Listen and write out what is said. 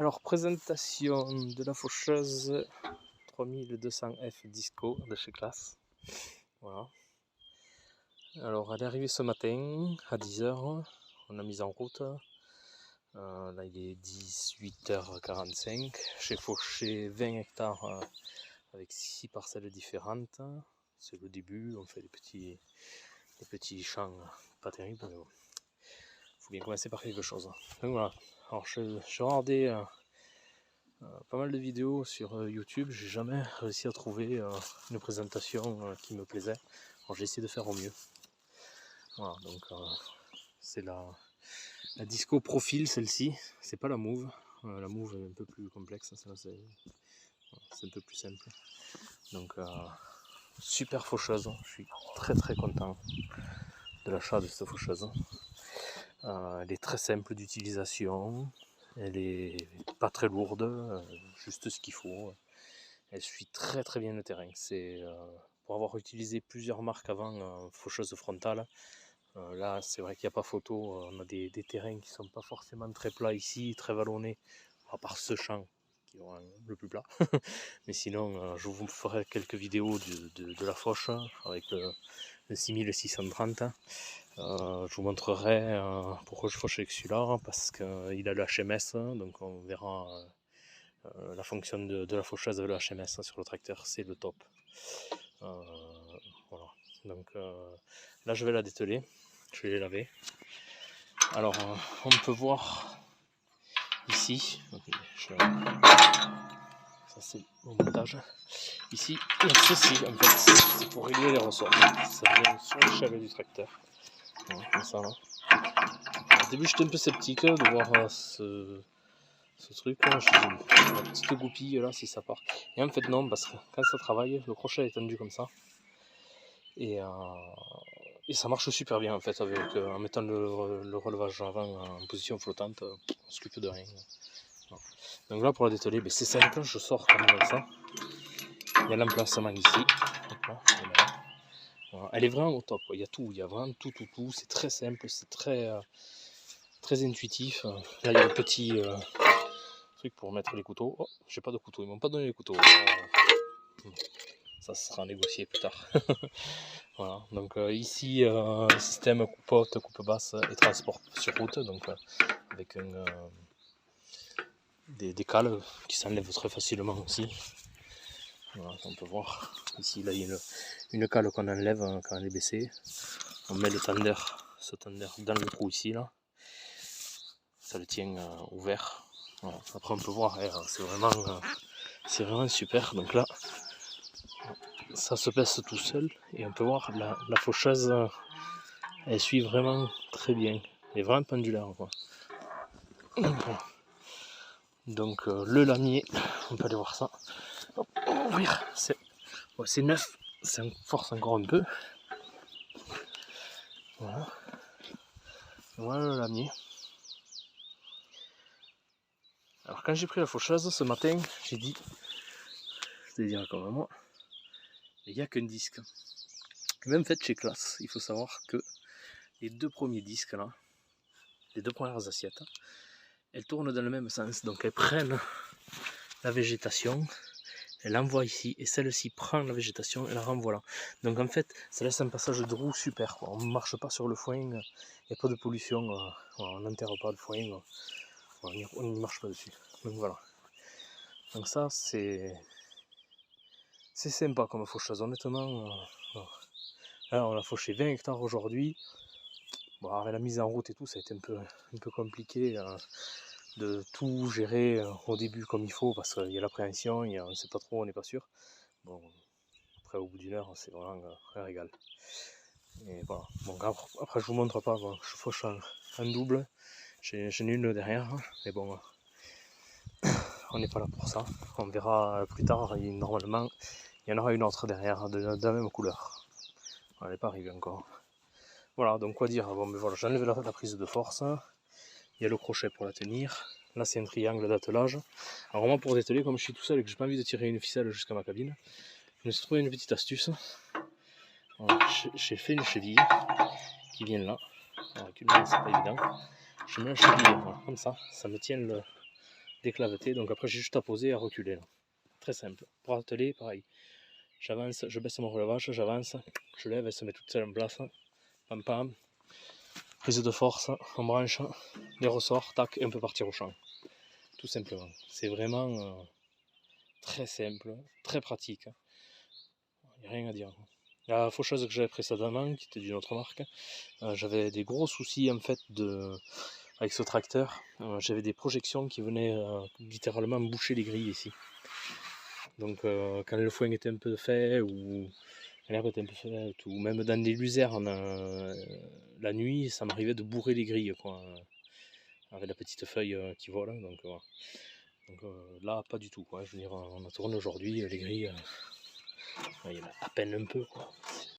Alors, présentation de la faucheuse 3200F Disco de chez Claas. Voilà. Alors, elle est arrivée ce matin à 10h. On a mis en route. Là, il est 18h45. J'ai fauché 20 hectares avec 6 parcelles différentes. C'est le début. On fait des petits champs pas terribles. Mais bon. Faut bien commencer par quelque chose. Donc voilà. Alors, je regardais pas mal de vidéos sur YouTube, j'ai jamais réussi à trouver une présentation qui me plaisait. Alors j'ai essayé de faire au mieux. Voilà, donc c'est la disco profil, celle-ci. C'est pas la move. La move est un peu plus complexe, c'est un peu plus simple. Donc super faucheuse, je suis très très content de l'achat de cette faucheuse. Elle est très simple d'utilisation, elle est pas très lourde, juste ce qu'il faut. Elle suit très très bien le terrain. C'est pour avoir utilisé plusieurs marques avant faucheuse frontale. Là, c'est vrai qu'il n'y a pas photo. On a des terrains qui sont pas forcément très plats ici, très vallonnés, à part ce champ qui est le plus plat. Mais sinon, je vous ferai quelques vidéos de la fauche avec le 6630. Je vous montrerai pourquoi je fauche avec celui-là, parce qu'il a le HMS, donc on verra. La fonction de la faucheuse de la HMS sur le tracteur, c'est le top. Voilà. Donc là, je vais la dételer, je vais les laver. Alors, on peut voir ici, ça c'est au montage. Ici, il y a ceci en fait, c'est pour régler les ressorts. Ça vient sur l'échelle du tracteur. Voilà, comme ça là. Au début, j'étais un peu sceptique de voir ce truc là, je dis la petite goupille là si ça part. Et en fait non, parce que quand ça travaille, le crochet est tendu comme ça. Et ça marche super bien en fait, avec, en mettant le relevage avant en position flottante, on s'occupe de rien. Voilà. Donc là pour la dételer, c'est simple, je sors comme ça. Il y a l'emplacement ici. Voilà. Elle est vraiment au top, il y a tout, il y a vraiment tout, c'est très simple, c'est très intuitif. Là il y a le petit truc pour mettre les couteaux. Oh, j'ai pas de couteau, ils m'ont pas donné les couteaux. Ça sera négocié plus tard. Voilà, donc ici système coupe haute, coupe basse et transport sur route, donc avec des cales qui s'enlèvent très facilement aussi. Voilà, on peut voir ici, là il y a une cale qu'on enlève quand elle est baissée. On met le tender, ce tender dans le trou ici là, ça le tient ouvert. Voilà. Après on peut voir, c'est vraiment super. Donc là ça se baisse tout seul et on peut voir la faucheuse, elle suit vraiment très bien, elle est vraiment pendulaire quoi. Donc le lamier, on peut aller voir ça. Hop, on va ouvrir, c'est neuf, ça force encore un peu. Voilà, voilà le lamier. Alors quand j'ai pris la faucheuse ce matin, j'ai dit, c'est-à-dire comme moi, il n'y a qu'un disque. Même fait chez Claas, il faut savoir que les deux premiers disques là, les deux premières assiettes, elles tournent dans le même sens, donc elles prennent la végétation, elles l'envoient ici, et celle-ci prend la végétation et la renvoie là. Donc en fait, ça laisse un passage de roue super, quoi. On ne marche pas sur le foin, il n'y a pas de pollution, on n'enterre pas le foin, on n'y marche pas dessus. Donc voilà. Donc ça, c'est sympa comme faucheuse, honnêtement. Là, on a fauché 20 hectares aujourd'hui. Bon, avec la mise en route et tout, ça a été un peu compliqué de tout gérer au début comme il faut, parce qu'il y a l'appréhension, on ne sait pas trop, on n'est pas sûr. Bon, après au bout d'une heure, c'est vraiment un régal. Et voilà. Bon, après je vous montre pas, bon, je fauche en double, j'en ai une derrière, mais bon, on n'est pas là pour ça. On verra plus tard, normalement, il y en aura une autre derrière, de la même couleur. Elle n'est pas arrivée encore. Voilà, donc quoi dire, bon, mais voilà, j'enlève la prise de force, il y a le crochet pour la tenir. Là c'est un triangle d'attelage. Alors moi pour dételer, comme je suis tout seul et que j'ai pas envie de tirer une ficelle jusqu'à ma cabine, je me suis trouvé une petite astuce. J'ai fait une cheville qui vient là. Alors avec une main c'est pas évident. Je mets la cheville voilà, comme ça me tient déclaveté. Donc après, j'ai juste à poser et à reculer. Là. Très simple. Pour atteler, pareil. J'avance, je baisse mon relevage, j'avance, je lève, elle se met toute seule en place. Pam pam. Prise de force, en branche, les ressorts, tac, et on peut partir au champ. Tout simplement. C'est vraiment très simple, très pratique. Il n'y a rien à dire. La faucheuse que j'avais précédemment, qui était d'une autre marque, j'avais des gros soucis en fait avec ce tracteur. J'avais des projections qui venaient littéralement boucher les grilles ici. Donc quand le foin était un peu fait ou l'herbe était un peu faite, ou même dans des luzernes la nuit, ça m'arrivait de bourrer les grilles quoi, avec la petite feuille qui vole. Donc, voilà. Donc là, pas du tout. Quoi. Je veux dire, on tourne aujourd'hui, les grilles, il y en a à peine un peu. Quoi.